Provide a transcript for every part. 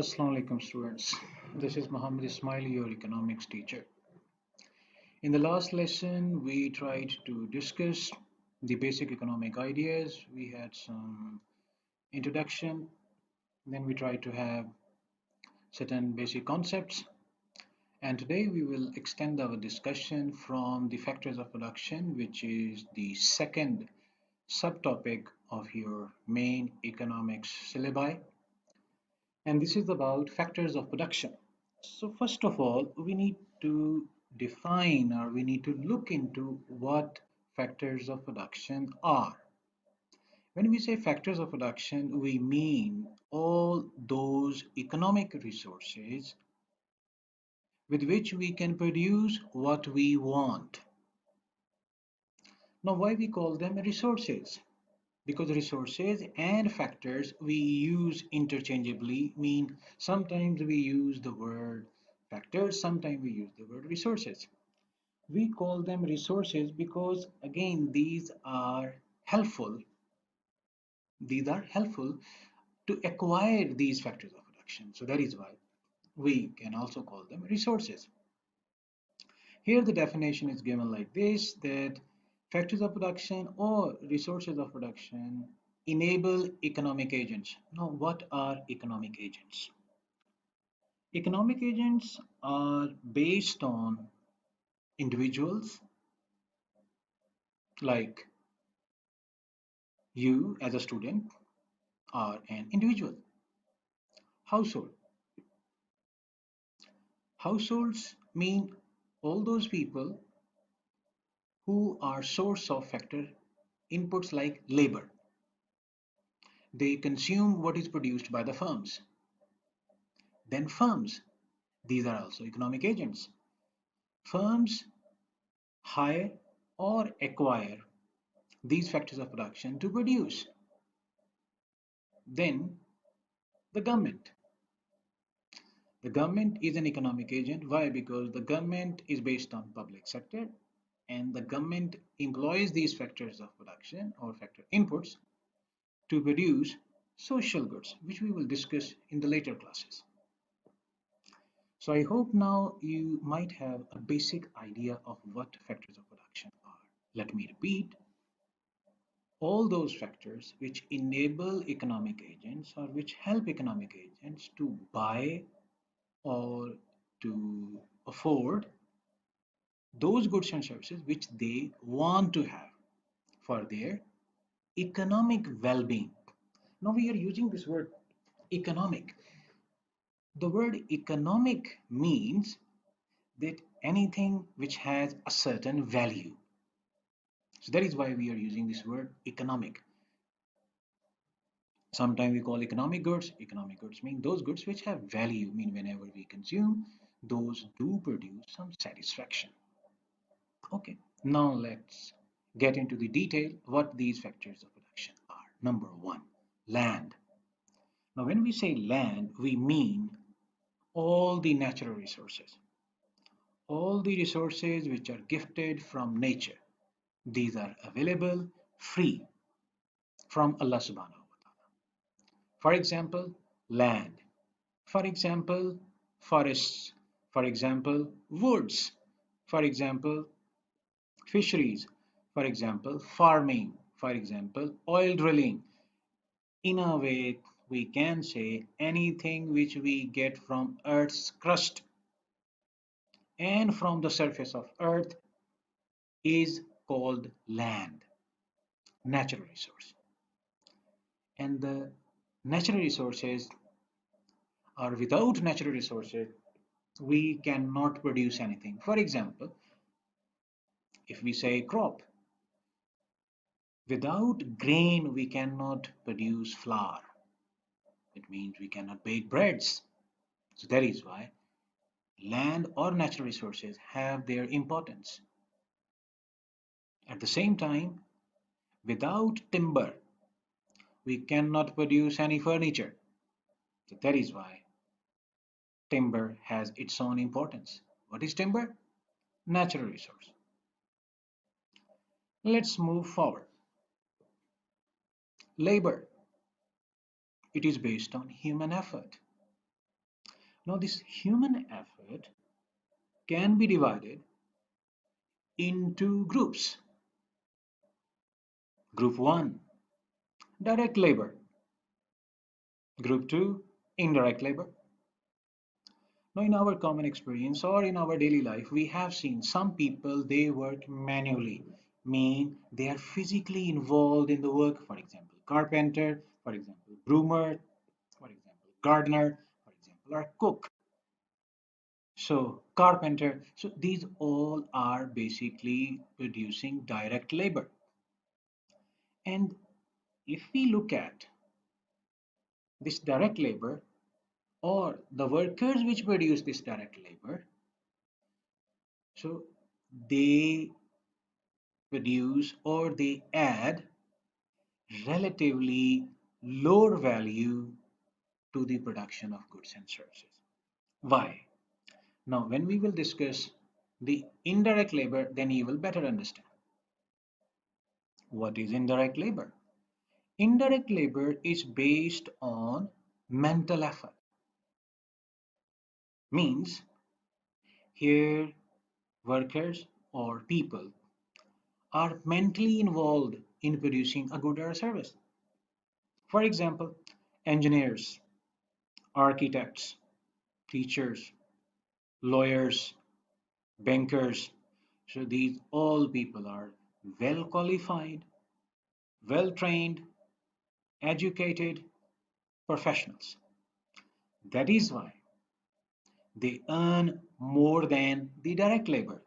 Assalamu alaikum students. This is Muhammad Ismail, your economics teacher. In the last lesson, we tried to discuss the basic economic ideas. We had some introduction, then we tried to have certain basic concepts. And today we will extend our discussion from the factors of production, which is the second subtopic of your main economics syllabi. And this is about factors of production. So first of all, we need to define or we need to look into what factors of production are. When we say factors of production, we mean all those economic resources with which we can produce what we want. Now, why we call them resources? Because resources and factors we use interchangeably, mean sometimes we use the word factors, sometimes we use the word resources. We call them resources because again these are helpful to acquire these factors of production. So that is why we can also call them resources. Here the definition is given like this, that factors of production or resources of production enable economic agents. Now, what are economic agents? Economic agents are based on individuals like you as a student are an individual. Household. Households mean all those people who are source of factor inputs like labor. They consume what is produced by the firms. Then firms, these are also economic agents. Firms hire or acquire these factors of production to produce. Then the government. The government is an economic agent. Why? Because the government is based on public sector and the government employs these factors of production or factor inputs to produce social goods, which we will discuss in the later classes. So I hope now you might have a basic idea of what factors of production are. Let me repeat. All those factors which enable economic agents or which help economic agents to buy or to afford those goods and services which they want to have for their economic well-being. Now we are using this word economic. The word economic means that anything which has a certain value. So that is why we are using this word economic. Sometimes we call economic goods. Economic goods mean those goods which have value, mean whenever we consume, those do produce some satisfaction. Okay, now let's get into the detail what these factors of production are. Number one, land. Now when we say land, we mean all the natural resources. All the resources which are gifted from nature. These are available free from Allah subhanahu wa ta'ala. For example, land. For example, forests. For example, woods. For example, fisheries. For example, farming. For example, oil drilling. In a way, we can say anything which we get from Earth's crust and from the surface of Earth is called land, natural resource. And the natural resources or without natural resources, we cannot produce anything. For example, if we say crop, without grain, we cannot produce flour. It means we cannot bake breads. So that is why land or natural resources have their importance. At the same time, without timber, we cannot produce any furniture. So that is why timber has its own importance. What is timber? Natural resource. Let's move forward. Labor. It is based on human effort. Now, this human effort can be divided into groups. Group 1, direct labor. Group 2, indirect labor. Now, in our common experience or in our daily life, we have seen some people they work manually, mean they are physically involved in the work. For example, carpenter, for example, broomer, for example, gardener, for example, or cook. So, carpenter. So, these all are basically producing direct labor. And if we look at this direct labor or the workers which produce this direct labor, so they produce or they add relatively lower value to the production of goods and services. Why? Now, when we will discuss the indirect labor, then you will better understand what is indirect labor. Indirect labor is based on mental effort. Means here workers or people are mentally involved in producing a good or a service. For example, engineers, architects, teachers, lawyers, bankers. So these all people are well qualified, well trained, educated professionals. That is why they earn more than the direct labor.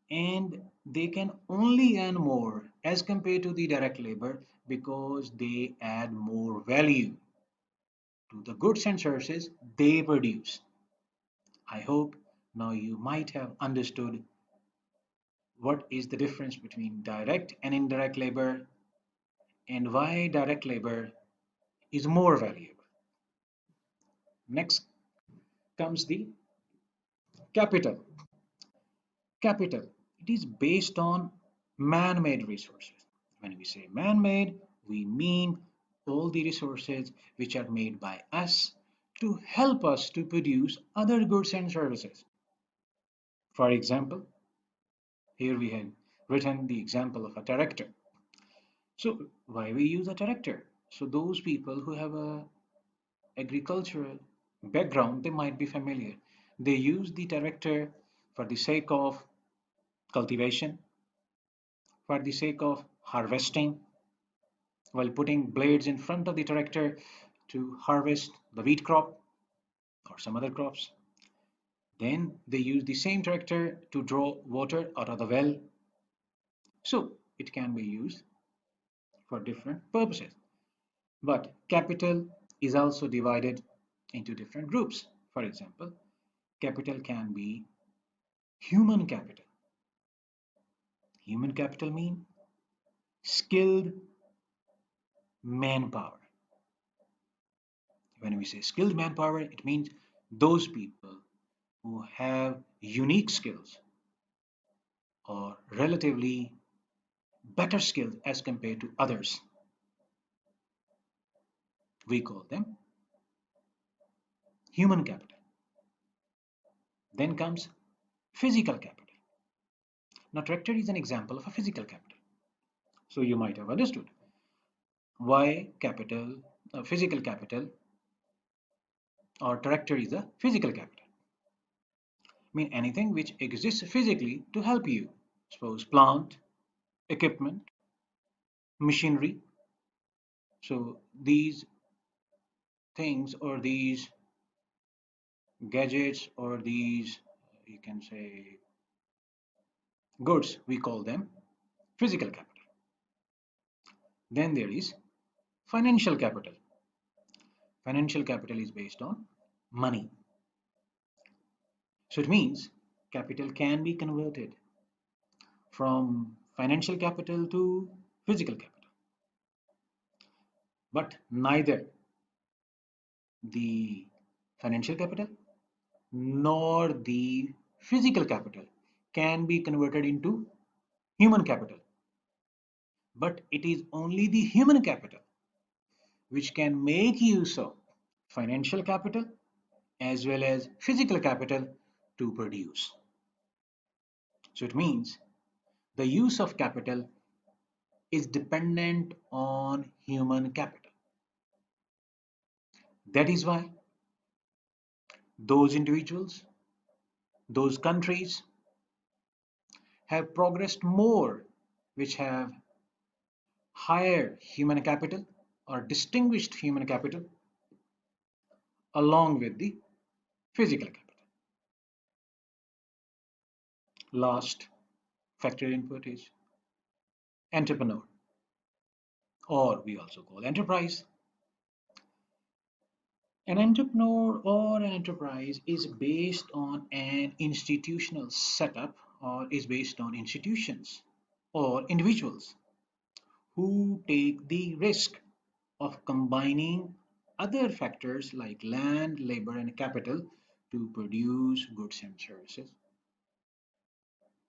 And they can only earn more as compared to the direct labor because they add more value to the goods and services they produce. I hope now you might have understood what is the difference between direct and indirect labor and why direct labor is more valuable. Next comes the capital. Capital, it is based on man-made resources. When we say man-made, we mean all the resources which are made by us to help us to produce other goods and services. For example, here we have written the example of a tractor. So why we use a tractor? So those people who have a agricultural background, they might be familiar. They use the tractor for the sake of cultivation, for the sake of harvesting, while putting blades in front of the tractor to harvest the wheat crop or some other crops. Then they use the same tractor to draw water out of the well. So it can be used for different purposes. But capital is also divided into different groups. For example, capital can be human capital. Human capital means skilled manpower. When we say skilled manpower, it means those people who have unique skills or relatively better skills as compared to others. We call them human capital. Then comes physical capital. Now, tractor is an example of a physical capital. So you might have understood why capital, physical capital, or tractor is a physical capital. I mean anything which exists physically to help you. Suppose plant, equipment, machinery. So these things or these gadgets or these, you can say, goods, we call them physical capital. Then there is financial capital. Financial capital is based on money. So it means capital can be converted from financial capital to physical capital. But neither the financial capital nor the physical capital can be converted into human capital. But it is only the human capital which can make use of financial capital as well as physical capital to produce. So it means the use of capital is dependent on human capital. That is why those individuals, those countries have progressed more, which have higher human capital or distinguished human capital along with the physical capital. Last factor input is entrepreneur, or we also call enterprise. An entrepreneur or an enterprise is based on an institutional setup or is based on institutions or individuals who take the risk of combining other factors like land, labor, and capital to produce goods and services.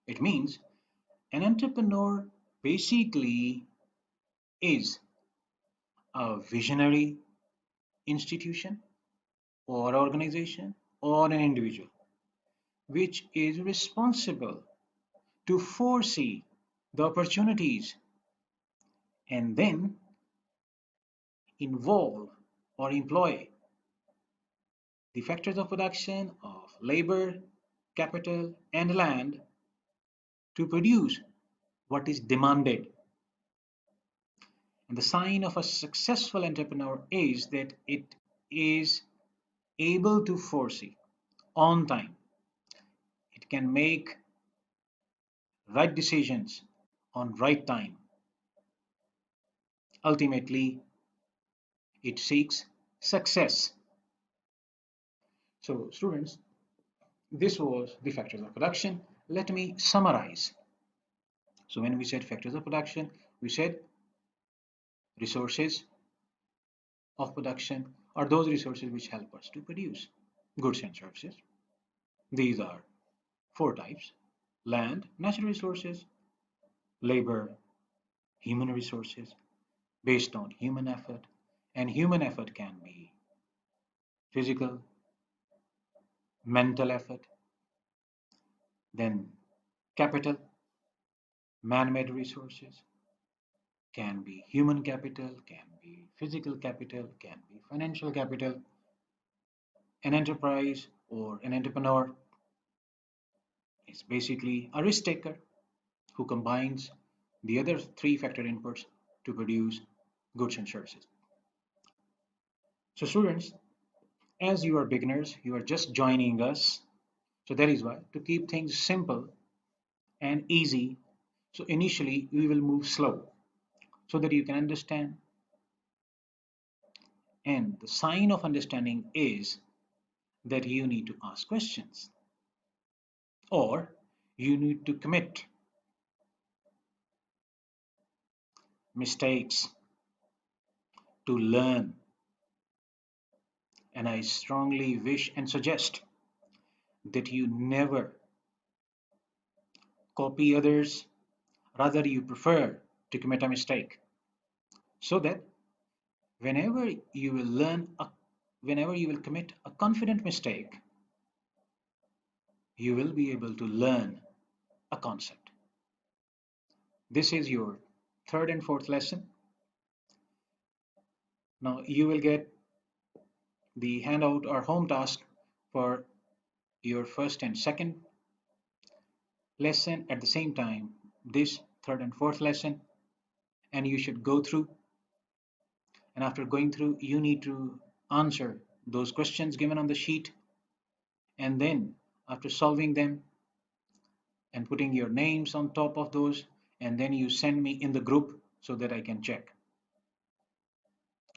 It means an entrepreneur basically is a visionary institution or organization or an individual which is responsible to foresee the opportunities and then involve or employ the factors of production of labor, capital, and land to produce what is demanded. And the sign of a successful entrepreneur is that it is able to foresee on time. It can make right decisions on right time. Ultimately, it seeks success. So, students, this was the factors of production. Let me summarize. So, when we said factors of production, we said resources of production are those resources which help us to produce goods and services. These are four types: land, natural resources; labor, human resources based on human effort. And human effort can be physical, mental effort; then capital, man-made resources, can be human capital, can be physical capital, can be financial capital. An enterprise or an entrepreneur is basically a risk taker who combines the other three factor inputs to produce goods and services. So students, as you are beginners, you are just joining us. So that is why to keep things simple and easy, so initially we will move slow so that you can understand. And the sign of understanding is that you need to ask questions or you need to commit mistakes to learn. And I strongly wish and suggest that you never copy others, rather, you prefer to commit a mistake so that whenever you will whenever you will commit a confident mistake, you will be able to learn a concept. This is your third and fourth lesson. Now you will get the handout or home task for your first and second lesson at the same time, this third and fourth lesson, and you should go through. And after going through, you need to answer those questions given on the sheet. And then after solving them and putting your names on top of those, and then you send me in the group so that I can check.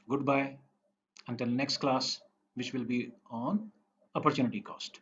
Goodbye until next class, which will be on opportunity cost.